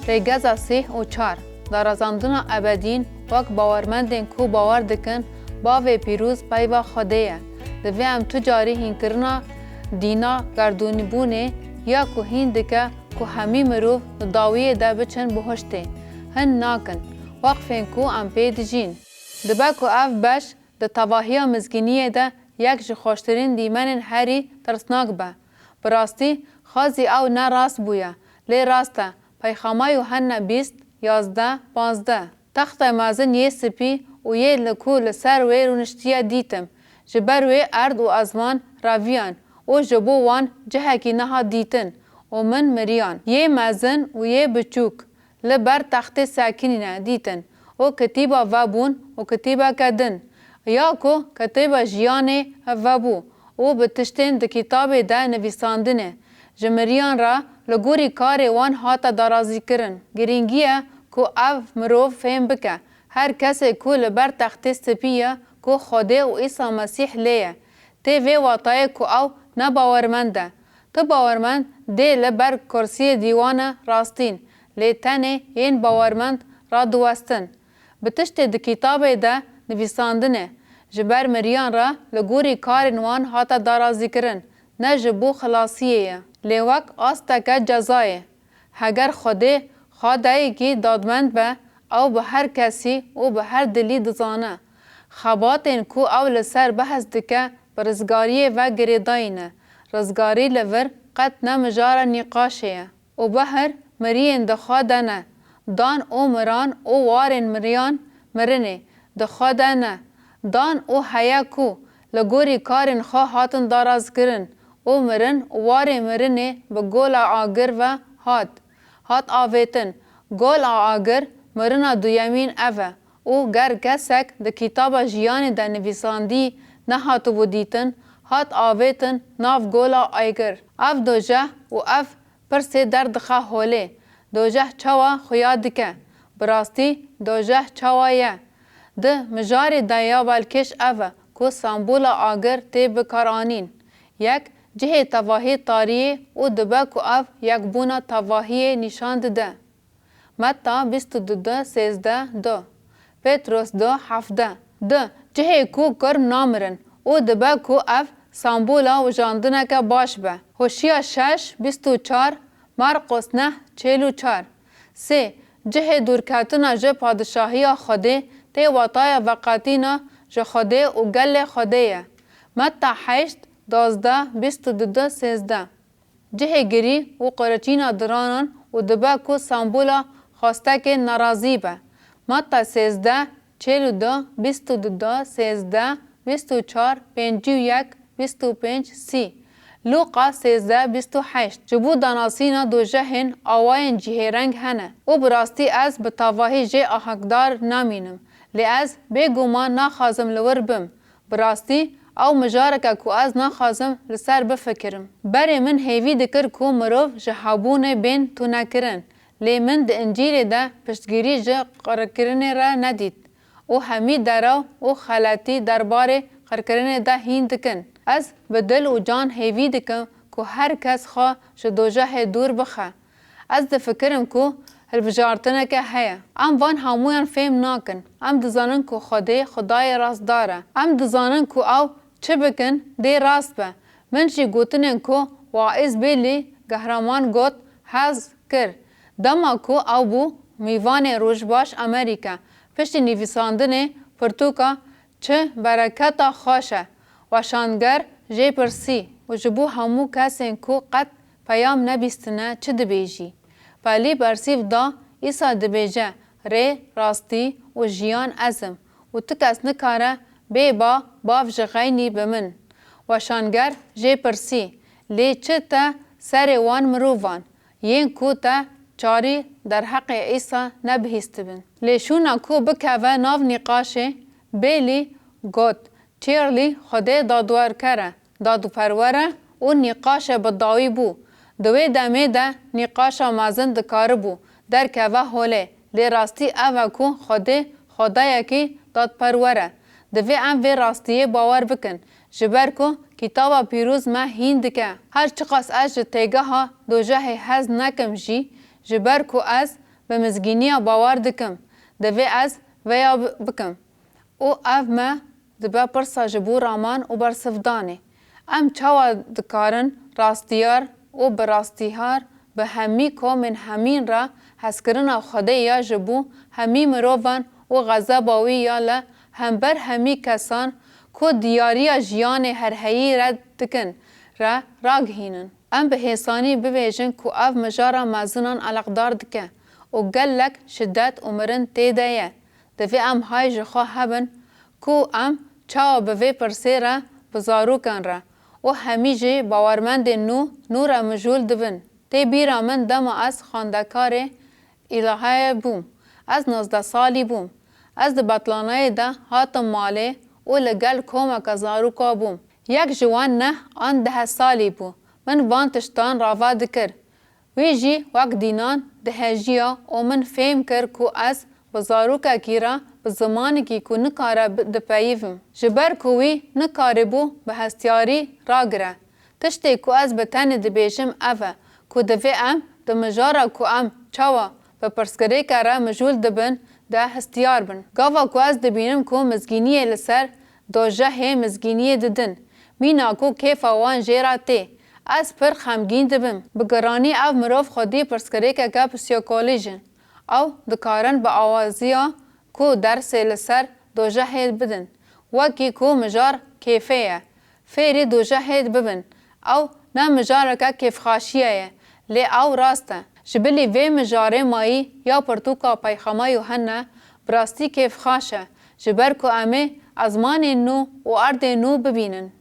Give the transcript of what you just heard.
ریگزا 3 و 4 دارازاندنا ابدین وک باورمندین کو باور دکن باوی پیروز پیوا خودیه دوی ام تجاری هینکرنا دینا گردونی بونه یا کو هین دکه کو همی مروف داویه ده بچن بهشته هن ناکن وقفین کو ام پیدجین دبا کو اف بش ده تواهی مزگینیه ده یک جخوشترین دیمن هری ترسناک به براستی خازی او نه راست بویا لی راسته پیخامایو هن 20 11 15 تخت مازن یه سپی و یه لکو لسر وی رونشتیا دیتم جبر وی ارد و ازمان راویان و جبو وان جهکی نها دیتن و من مریان یه مازن و یه بچوک لبر تخت ساکنین دیتن و کتیبا وابون و کتیبا کدن یا کو کتیبا جیانه وابو و بتشتین ده کتاب ده نویساندنه جمریان را لگوری کار وان هاتا درازی کرن گرینگیه کو او مروف فهم بکه هر کسی کو لبر تخت سپیه کو خوده و عیسی مسیح لیه تی وی واتای کو او نباورمنده تو باورمند دی لبر کرسی دیوان راستین لی تنه این باورمند را دوستن بتشت ده کتاب ده نویساندنه جبر مریان را لگوری کار وان هاتا درازی کرن نه جبو خلاصیه لی وک آستا جزایه هگر خوده خدایی که دادمند به او به هر کسی و به هر دلی دزانه خباتین کو او لسر بحث دکه برزگاری و گریداینه رزگاری لور قد نمجار نقاشه و به هر مرین دخوادنه دان او مران او وارن مریان مرنه دخوادنه دان او حیا کو لگوری کارن خواه هاتن داراز کرن او مرن وار مرنه به گول آگر و هات آویتن گول آگر مرنا دویمین اوه او گر کسک ده کتاب جیان ده نویساندی نه هاتو بودیتن هات آویتن ناف گول آگر اف دوجه و اف پرسه درد خواه هوله دوجه چوا خویاد که براستی دوجه چوایه ده مجاری دایا بالکش اوه کو سامبول آگر تی بکارانین یک جه تواهی تاریه و دبا کو اف یک بونا تواهی نشاند ده متا 22 13 2 پتروس 2 17 ده جه کو کر نامرن و دبا کو اف سامبولا و جاندنه که باش به هوشیا 6 24 مرقس 9 44 3 جه دورکتنا جه پادشاهی خوده تی وطای وقاتینا جه خوده و گل خوده متا 8 12 22 13 جه گری و قرچینا درانان و دبا کو سامبولا خواسته که نرازی به متا 13 42 22 13 24 51 25 30 لوقا 13 28 جبو داناسینا دو جهن آواین جهرنگ هنه و براستی از به تواهی جه آهکدار نامینم لی از بگوما نخازم لور بم براستی او مجارکه کو از نخازم لسر بفکرم بری من هیوی دکر کو مروف جهابون بین تو نکرن لی من ده انجیل ده پشتگیری جه قرکرنه را ندید او همی دراو او خلاتی درباره قرکرنه ده هین دکن از به دل و جان هیوی دکم که هر کس خواه شدوجه دور بخه از ده فکرم که هلبجارتنه که هیا ام وان همویان فهم ناکن ام دزانن که خدای راست داره ام دزانن که او چه بکن دی راست به منشی گوتنن که واعظ بیلی گهرمان گوت هز کر دما که او بو میوان روشباش امریکا پشت نویساندن پرتوکا چه برکتا خوشه و شانگر جی پرسی و جبو همو کسین که قد پیام نبیستنه چه دبیجی پلی برسیف دا ایسا دبیجه ری راستی و جیان ازم و تکس نکاره بی باف جغینی بمن و شانگر جی پرسی لی چه تا سر وان مرووان ین کو تا چاری در حق ایسا نبهیست بن لیشونا کو بکوه ناو نقاشه بیلی گوت چیرلی خوده دادوار کره دادو پروره و نقاشه بداوی بو دوی دمه ده نقاشه مازن دکاره بو در کوه هوله لی راستی اوه کو خوده یکی داد پروره دوی ام وی راستیه باور بکن جبر کو کتابا پیروز ما هین دکه هر چقاس از تیگه ها دو جه هز نکم جی جبر کو از به mizgîniya bawar dikim, divê ez veya bikim. û ev me dibe pirsa ji bo raman û bersivdanê. Em çawa dikarin rastiyar û birastîhar bi hemî komên hemîn re hezkirina Xwedê ya ji bo hemî mirovan û xezeba wî ya li hember hemî kesan ku diyariya jiyanê herheyî re dikin re ragihînin. Em bi hêsanî bibêjin ku ev mijara mezinan eleqdar dike û gelek şiddet û mirin tê de ye. Divê em hay ji xwe hebin ku em çawa bi vê pirsê re bi zarokên re û hemî jî bawermendên nû re mijûl dibin. Tê bîra min dema ez xwendekarê îlahiyê bûm. Ez 19 salî bûm. Ez di betlaneyê de hatim malê û li gel komeka zaroka bûm. Yek ji wan 9 an 10 salî bû. Min van tiştan rava dikir. Wî jî wek dînan dihejiya û min fêm kir ku ez bi zarokekî re bi zimanekî ku nikare dipeyivim. Ji ber ku wî nikaribû bi hestiyarî ragire. Tiştê ku ez bi tenê dibêjim ev e ku divê em di mijara ku em çawa bi pirsgirêke re mijûl dibin de hestiyar bin. Gava ku ez dibînim ku mizgîniyê li ser dojehê mizgîniyê didin. Mîna ku kêfa wan jê re tê. Ez pir xemgîn dibim. Bi giranî ev mirov xwedî pirsgirêkeke psîkolojîn. Ew dikarin bi awaziya ku dersê li ser dojehê bidin. Wekî ku mijar kêfê ye. Fêrî dojehê bibin. Ew ne mijareke kêfxaşiye ye. Lê ew rast e. Ji bilî vê mijarê mayî ya pirtûka Peyxema Yuhanne bi rastî kêfxaş e. Ji ber ku em ê ezmanên nû û erdên nû bibînin.